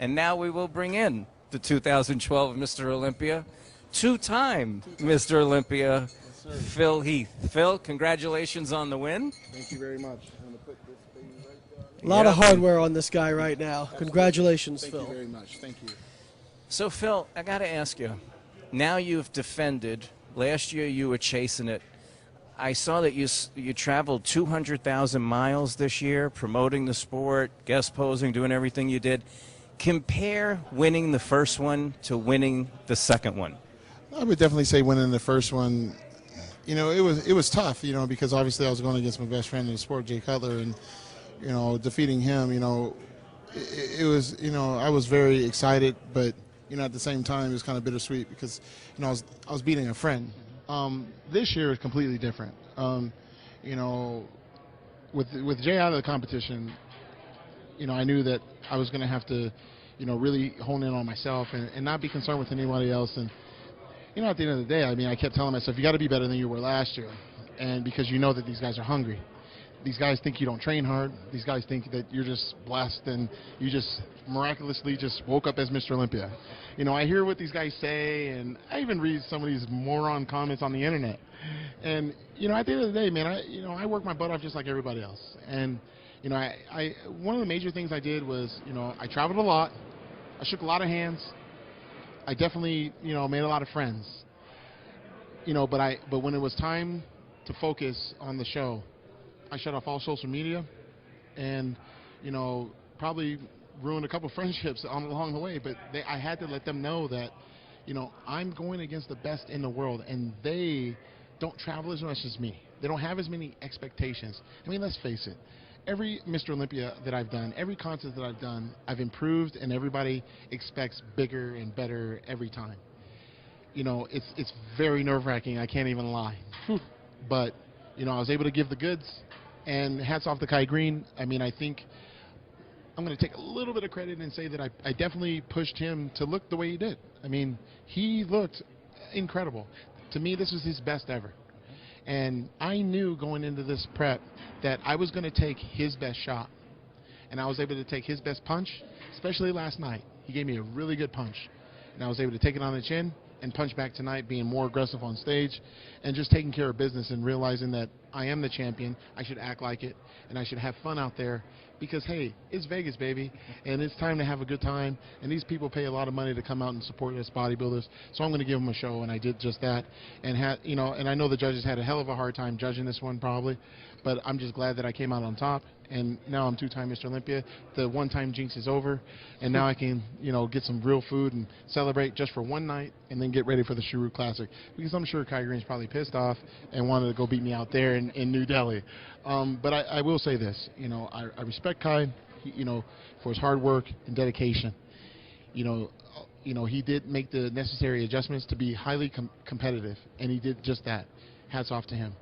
And now we will bring in the 2012 Mr. Olympia, two-time Mr. Olympia, Phil Heath. Phil, congratulations on the win. Thank you very much. I'm going to put this baby right down. A lot of hardware on this guy right now. Absolutely. Congratulations, Phil. Thank you very much. Thank you. So, Phil, I got to ask you, now you've defended. Last year you were chasing it. I saw that you traveled 200,000 miles this year, promoting the sport, guest posing, doing everything you did. Compare winning the first one to winning the second one. I would definitely say winning the first one, you know, it was tough, you know, because obviously I was going against my best friend in the sport, Jay Cutler, and, you know, defeating him, you know, it was, you know, I was very excited, but, you know, at the same time it was kind of bittersweet because, you know, I was beating a friend. This year is completely different. You know, with Jay out of the competition, you know, I knew that I was going to have to, you know, really hone in on myself and not be concerned with anybody else. And, you know, at the end of the day, I mean, I kept telling myself, you got to be better than you were last year. And because you know that these guys are hungry. These guys think you don't train hard. These guys think that you're just blessed and you just miraculously just woke up as Mr. Olympia. You know, I hear what these guys say, and I even read some of these moron comments on the internet. And, you know, at the end of the day, man, I work my butt off just like everybody else. And, you know, one of the major things I did was, you know, I traveled a lot. I shook a lot of hands. I definitely, you know, made a lot of friends. You know, but when it was time to focus on the show, I shut off all social media and, you know, probably ruined a couple friendships along the way. But I had to let them know that, you know, I'm going against the best in the world, and they don't travel as much as me. They don't have as many expectations. I mean, let's face it. Every Mr. Olympia that I've done, every contest that I've done, I've improved, and everybody expects bigger and better every time. You know, it's very nerve-wracking. I can't even lie. But, you know, I was able to give the goods. And hats off to Kai Green. I mean, I think I'm going to take a little bit of credit and say that I definitely pushed him to look the way he did. I mean, he looked incredible. To me, this was his best ever. And I knew going into this prep that I was going to take his best shot. And I was able to take his best punch, especially last night. He gave me a really good punch. And I was able to take it on the chin and punch back tonight, being more aggressive on stage and just taking care of business and realizing that I am the champion. I should act like it, and I should have fun out there because, hey, it's Vegas, baby, and it's time to have a good time, and these people pay a lot of money to come out and support us bodybuilders, so I'm going to give them a show, and I did just that. And, you know, and I know the judges had a hell of a hard time judging this one probably, but I'm just glad that I came out on top. And now I'm two-time Mr. Olympia. The one-time jinx is over, and now I can, you know, get some real food and celebrate just for one night, and then get ready for the Shuru Classic. Because I'm sure Kai Green's probably pissed off and wanted to go beat me out there in New Delhi. But I will say this, you know, I respect Kai, you know, for his hard work and dedication. You know, he did make the necessary adjustments to be highly competitive, and he did just that. Hats off to him.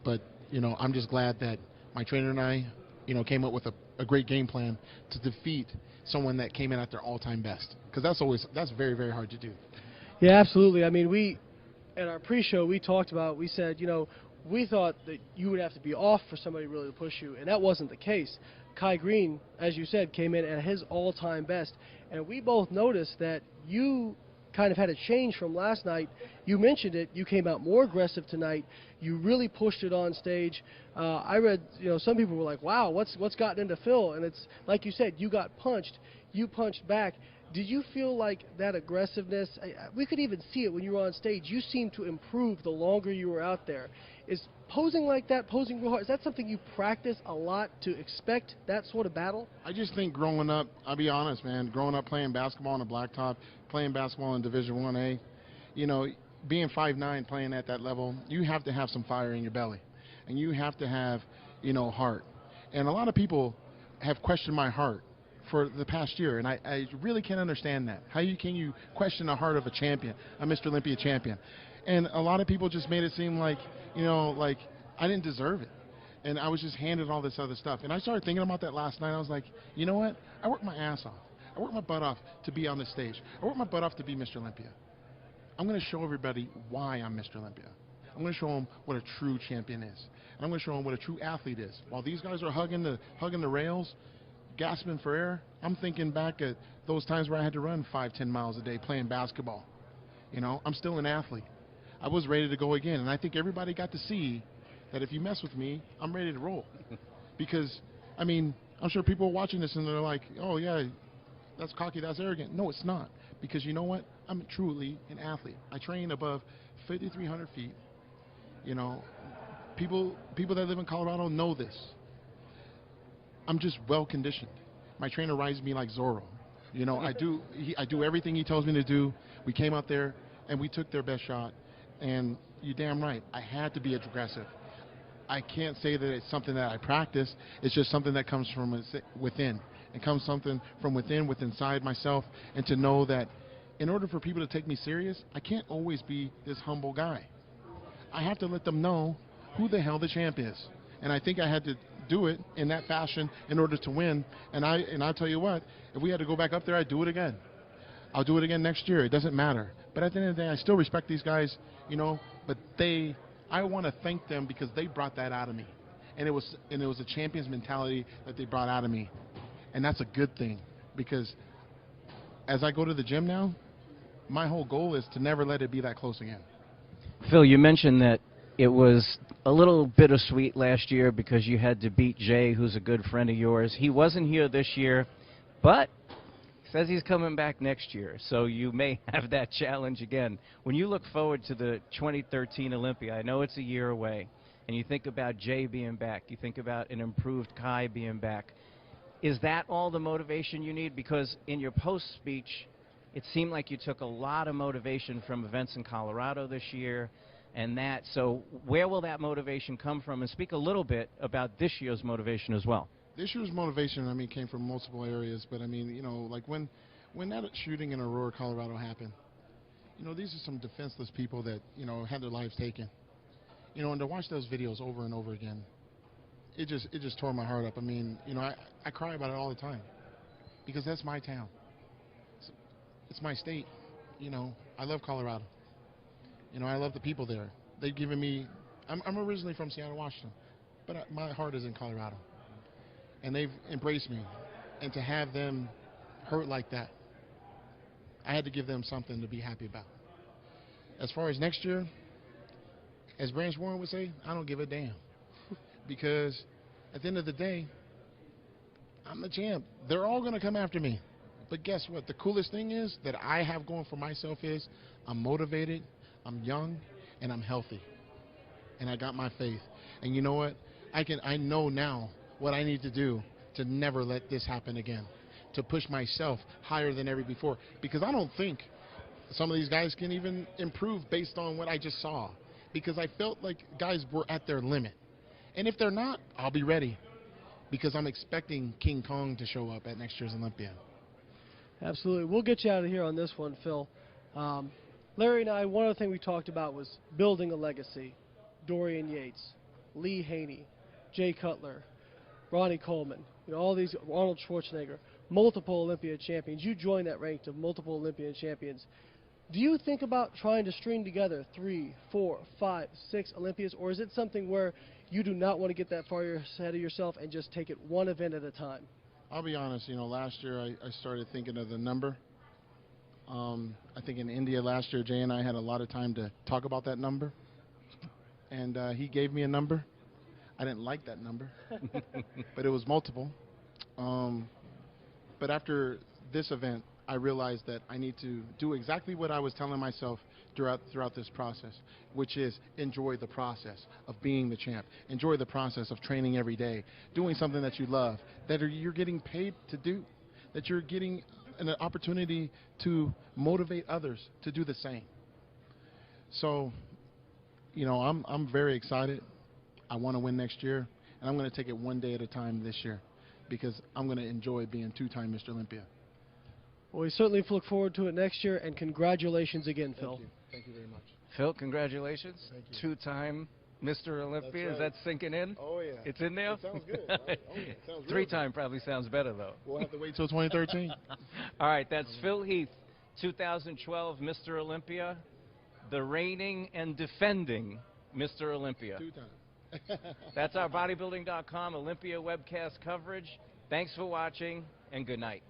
But you know, I'm just glad that my trainer and I, you know, came up with a great game plan to defeat someone that came in at their all-time best. Because that's very, very hard to do. Yeah, absolutely. I mean, at our pre-show, we talked about, we said, you know, we thought that you would have to be off for somebody really to push you, and that wasn't the case. Kai Green, as you said, came in at his all-time best, and we both noticed that you kind of had a change from last night. You mentioned it. You came out more aggressive tonight. You really pushed it on stage. I read, you know, some people were like, wow, what's gotten into Phil? And it's like you said, you got punched. You punched back. Did you feel like that aggressiveness, we could even see it when you were on stage, you seemed to improve the longer you were out there. Is posing like that, posing real hard, is that something you practice a lot to expect that sort of battle? I just think growing up, I'll be honest, man, growing up playing basketball on the blacktop, playing basketball in Division 1A, you know, being 5'9", playing at that level, you have to have some fire in your belly. And you have to have, you know, heart. And a lot of people have questioned my heart for the past year, and I really can't understand that. How can you question the heart of a champion, a Mr. Olympia champion? And a lot of people just made it seem like, you know, like I didn't deserve it. And I was just handed all this other stuff. And I started thinking about that last night. I was like, you know what? I worked my ass off. I worked my butt off to be on the stage. I worked my butt off to be Mr. Olympia. I'm going to show everybody why I'm Mr. Olympia. I'm going to show them what a true champion is. And I'm going to show them what a true athlete is. While these guys are hugging the rails, gasping for air, I'm thinking back at those times where I had to run 5-10 miles a day playing basketball. You know, I'm still an athlete. I was ready to go again, and I think everybody got to see that if you mess with me, I'm ready to roll. Because, I mean, I'm sure people are watching this and they're like, oh, yeah, that's cocky, that's arrogant. No, it's not. Because you know what? I'm truly an athlete. I train above 5,300 feet. You know, people that live in Colorado know this. I'm just well conditioned. My trainer rides me like Zorro. You know, I do everything he tells me to do. We came out there and we took their best shot. And you're damn right, I had to be aggressive. I can't say that it's something that I practice. It's just something that comes from within. It comes something from within inside myself, and to know that in order for people to take me serious, I can't always be this humble guy. I have to let them know who the hell the champ is. And I think I had to do it in that fashion in order to win. And I'll tell you what, if we had to go back up there, I'd do it again. I'll do it again next year. It doesn't matter. But at the end of the day, I still respect these guys, you know, but I want to thank them because they brought that out of me. And it was a champion's mentality that they brought out of me. And that's a good thing, because as I go to the gym now, my whole goal is to never let it be that close again. Phil, you mentioned that it was a little bittersweet last year because you had to beat Jay, who's a good friend of yours. He wasn't here this year, but says he's coming back next year, so you may have that challenge again. When you look forward to the 2013 Olympia, I know it's a year away, and you think about Jay being back, you think about an improved Kai being back. Is that all the motivation you need? Because in your post speech, it seemed like you took a lot of motivation from events in Colorado this year, and that. So where will that motivation come from? And speak a little bit about this year's motivation as well. This year's motivation, I mean, came from multiple areas, but I mean, you know, like when that shooting in Aurora, Colorado happened, you know, these are some defenseless people that, you know, had their lives taken. You know, and to watch those videos over and over again, it just tore my heart up. I mean, you know, I cry about it all the time because that's my town. It's my state. You know, I love Colorado. You know, I love the people there. They've given me, I'm originally from Seattle, Washington, but my heart is in Colorado. And they've embraced me. And to have them hurt like that, I had to give them something to be happy about. As far as next year, as Branch Warren would say, I don't give a damn. Because at the end of the day, I'm the champ. They're all going to come after me. But guess what? The coolest thing is that I have going for myself is I'm motivated, I'm young, and I'm healthy. And I got my faith. And you know what? I know now what I need to do to never let this happen again, to push myself higher than ever before. Because I don't think some of these guys can even improve based on what I just saw. Because I felt like guys were at their limit. And if they're not, I'll be ready. Because I'm expecting King Kong to show up at next year's Olympia. Absolutely. We'll get you out of here on this one, Phil. Larry and I, one other thing we talked about was building a legacy. Dorian Yates, Lee Haney, Jay Cutler, Ronnie Coleman, you know, all these, Arnold Schwarzenegger, multiple Olympia champions. You joined that rank of multiple Olympian champions. Do you think about trying to string together 3, 4, 5, 6 Olympias, or is it something where you do not want to get that far ahead of yourself and just take it one event at a time? I'll be honest, you know, last year I started thinking of the number. I think in India last year, Jay and I had a lot of time to talk about that number. And he gave me a number. I didn't like that number, but it was multiple. But after this event, I realized that I need to do exactly what I was telling myself throughout this process, which is enjoy the process of being the champ. Enjoy the process of training every day, doing something that you love, that you're getting paid to do, that you're getting an opportunity to motivate others to do the same. So, you know, I'm very excited. I want to win next year, and I'm going to take it one day at a time this year because I'm going to enjoy being two-time Mr. Olympia. Well, we certainly look forward to it next year, and congratulations again, Phil. Thank you. Thank you very much. Phil, congratulations. Thank you. Two-time Mr. Olympia. That's right. Is that sinking in? Oh, yeah. It's in there? It sounds good. It sounds Three-time probably sounds better, though. We'll have to wait till 2013. All right, that's Phil Heath, 2012 Mr. Olympia, the reigning and defending Mr. Olympia. Two times. That's our bodybuilding.com Olympia webcast coverage. Thanks for watching, and good night.